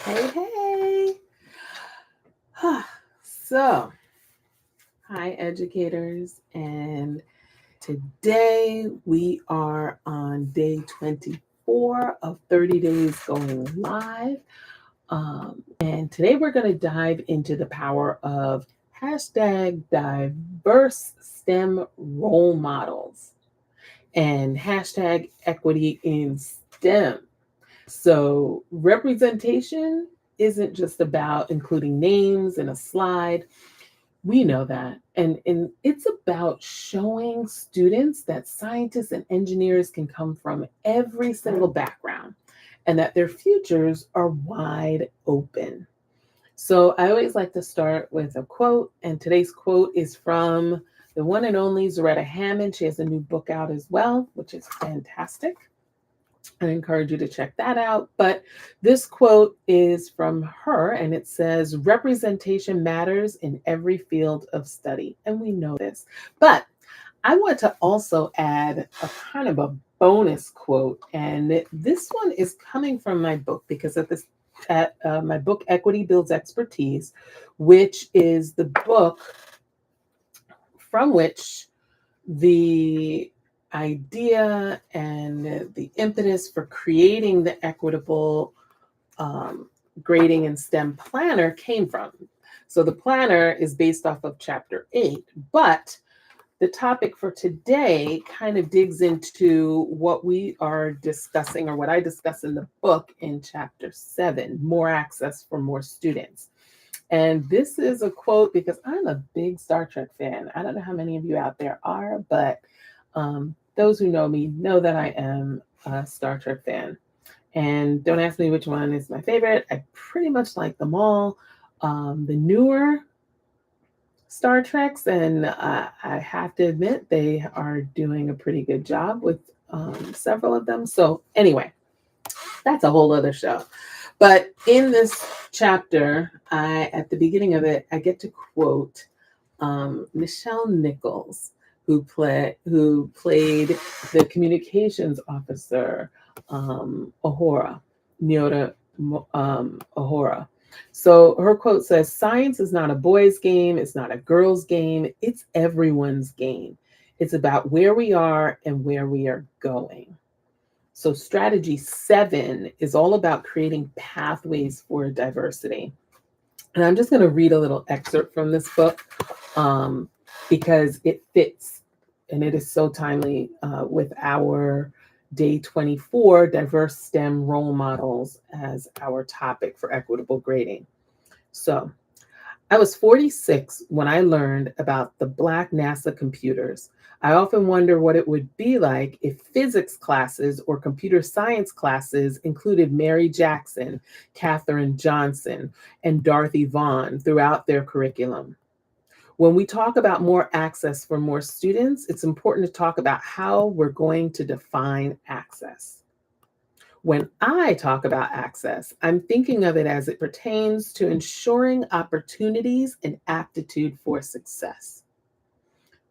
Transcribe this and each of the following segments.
Hey. So, hi, educators. And today we are on day 24 of 30 days going live. And today we're going to dive into the power of hashtag diverse STEM role models and hashtag equity in STEM. So, representation isn't just about including names in a slide. We know that. And it's about showing students that scientists and engineers can come from every single background and that their futures are wide open. So, I always like to start with a quote, and today's quote is from the one and only Zaretta Hammond. She has a new book out as well, which is fantastic. I encourage you to check that out. But this quote is from her, and it says, "Representation matters in every field of study." And we know this. But I want to also add a kind of a bonus quote. And this one is coming from my book because at my book, Equity Builds Expertise, which is the book from which the idea and the impetus for creating the equitable grading and STEM planner came from. So the planner is based off of chapter 8, but the topic for today kind of digs into what we are discussing or what I discuss in the book in chapter 7, more access for more students. And this is a quote because I'm a big Star Trek fan. I don't know how many of you out there are, but those who know me know that I am a Star Trek fan. And don't ask me which one is my favorite. I pretty much like them all. The newer Star Treks, and I have to admit, they are doing a pretty good job with several of them. So, anyway, that's a whole other show. But in this chapter, at the beginning of it, I get to quote Michelle Nichols, who played the communications officer, Ahura, Nyota Ahura. So her quote says, "Science is not a boys' game, it's not a girls' game, it's everyone's game. It's about where we are and where we are going." So strategy 7 is all about creating pathways for diversity. And I'm just going to read a little excerpt from this book because it fits and it is so timely with our day 24 diverse STEM role models as our topic for equitable grading. So I was 46 when I learned about the Black NASA computers. I often wonder what it would be like if physics classes or computer science classes included Mary Jackson, Katherine Johnson, and Dorothy Vaughan throughout their curriculum. When we talk about more access for more students, it's important to talk about how we're going to define access. When I talk about access, I'm thinking of it as it pertains to ensuring opportunities and aptitude for success.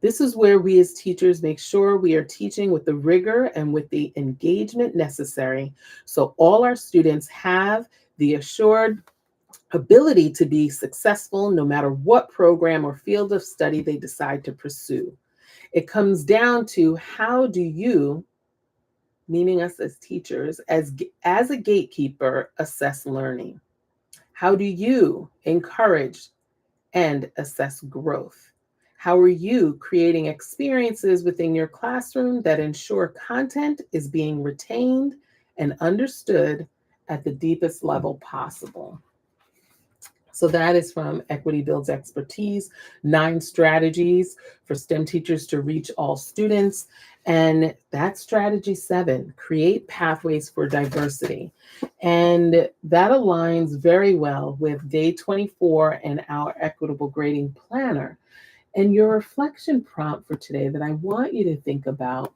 This is where we as teachers make sure we are teaching with the rigor and with the engagement necessary so all our students have the assured ability to be successful no matter what program or field of study they decide to pursue. It comes down to how do you, meaning us as teachers, as a gatekeeper, assess learning? How do you encourage and assess growth? How are you creating experiences within your classroom that ensure content is being retained and understood at the deepest level possible? So that is from Equity Builds Expertise, 9 strategies for STEM teachers to reach all students. And that's strategy 7, create pathways for diversity. And that aligns very well with day 24 and our equitable grading planner. And your reflection prompt for today that I want you to think about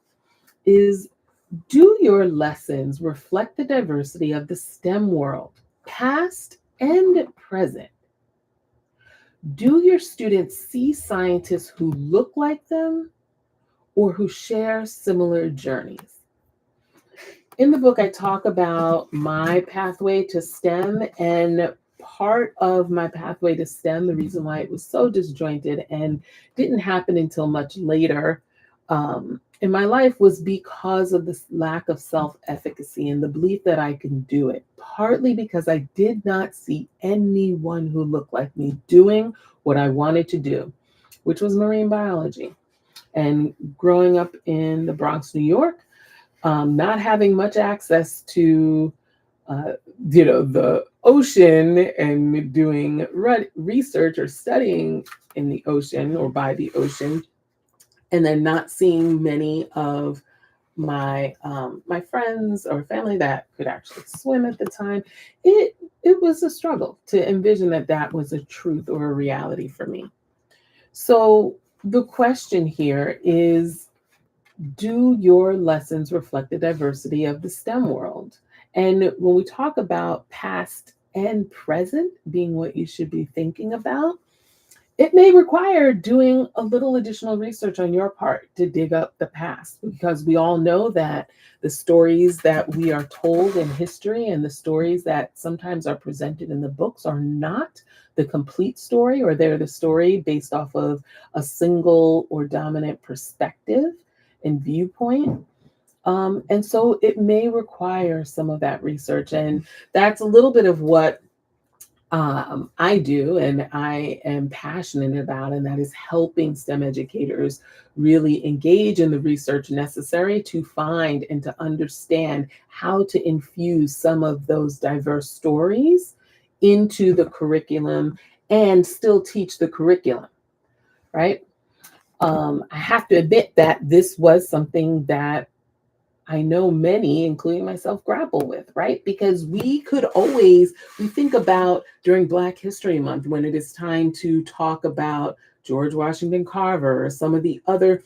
is, do your lessons reflect the diversity of the STEM world, past and present? Do your students see scientists who look like them or who share similar journeys? In the book, I talk about my pathway to STEM, and part of my pathway to STEM, the reason why it was so disjointed and didn't happen until much later in my life, was because of this lack of self efficacy and the belief that I can do it. Partly because I did not see anyone who looked like me doing what I wanted to do, which was marine biology. And growing up in the Bronx, New York, not having much access to uh, the ocean and doing research or studying in the ocean or by the ocean, and then not seeing many of my friends or family that could actually swim at the time, it was a struggle to envision that that was a truth or a reality for me. So the question here is, do your lessons reflect the diversity of the STEM world? And when we talk about past and present being what you should be thinking about, it may require doing a little additional research on your part to dig up the past, because we all know that the stories that we are told in history and the stories that sometimes are presented in the books are not the complete story, or they're the story based off of a single or dominant perspective and viewpoint. And so it may require some of that research. And that's a little bit of what I do and I am passionate about, and that is helping STEM educators really engage in the research necessary to find and to understand how to infuse some of those diverse stories into the curriculum and still teach the curriculum, right? I have to admit that this was something that I know many, including myself, grapple with, right? Because we think about during Black History Month when it is time to talk about George Washington Carver or some of the other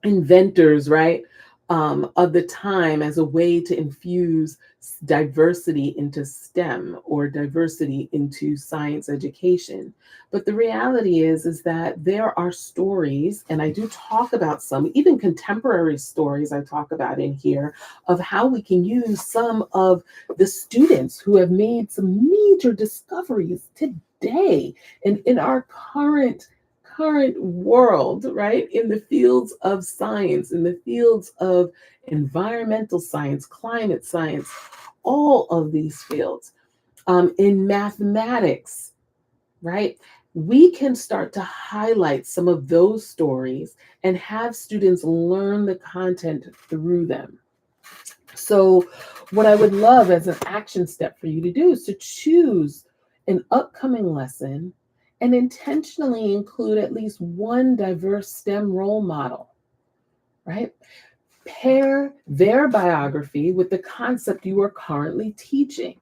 inventors, right, of the time, as a way to infuse diversity into STEM or diversity into science education. But the reality is that there are stories, and I do talk about some, even contemporary stories I talk about in here, of how we can use some of the students who have made some major discoveries today and in our current world, right? In the fields of science, in the fields of environmental science, climate science, all of these fields, in mathematics, right? We can start to highlight some of those stories and have students learn the content through them. So, what I would love as an action step for you to do is to choose an upcoming lesson and intentionally include at least one diverse STEM role model, right? Pair their biography with the concept you are currently teaching.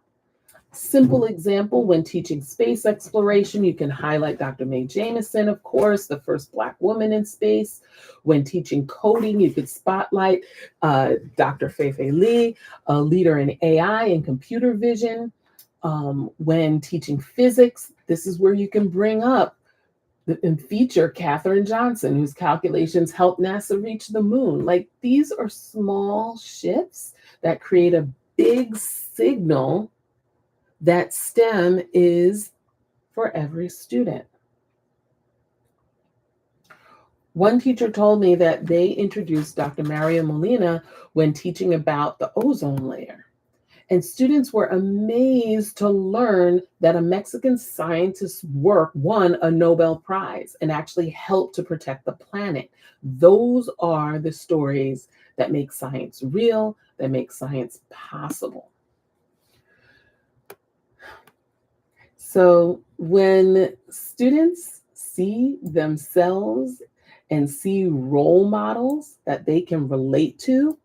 Simple example, when teaching space exploration, you can highlight Dr. Mae Jemison, of course, the first Black woman in space. When teaching coding, you could spotlight Dr. Feifei Lee, a leader in AI and computer vision. When teaching physics, this is where you can bring up and feature Katherine Johnson, whose calculations helped NASA reach the moon. Like, these are small shifts that create a big signal that STEM is for every student. One teacher told me that they introduced Dr. Maria Molina when teaching about the ozone layer. And students were amazed to learn that a Mexican scientist's work won a Nobel Prize and actually helped to protect the planet. Those are the stories that make science real, that make science possible. So when students see themselves and see role models that they can relate to,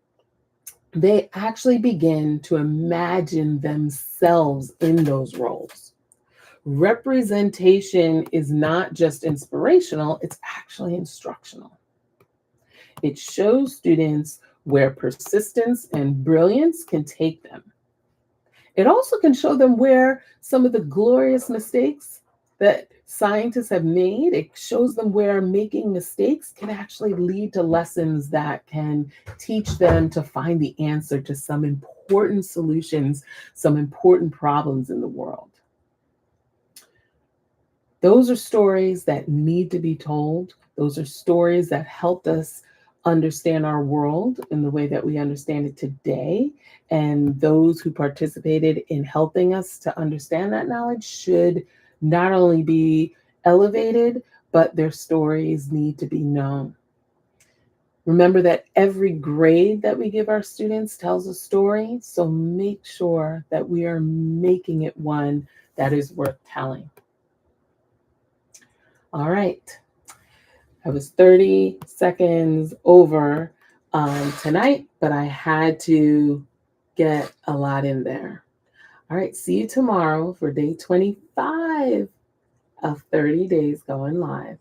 they actually begin to imagine themselves in those roles. Representation is not just inspirational, it's actually instructional. It shows students where persistence and brilliance can take them. It also can show them where some of the glorious mistakes that scientists have made. It shows them where making mistakes can actually lead to lessons that can teach them to find the answer to some important solutions, some important problems in the world. Those are stories that need to be told. Those are stories that helped us understand our world in the way that we understand it today. And those who participated in helping us to understand that knowledge should not only be elevated, but their stories need to be known. Remember that every grade that we give our students tells a story, so make sure that we are making it one that is worth telling. All right. I was 30 seconds over tonight, but I had to get a lot in there. All right. See you tomorrow for day 25 of 30 days going live.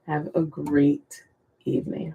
Have a great evening.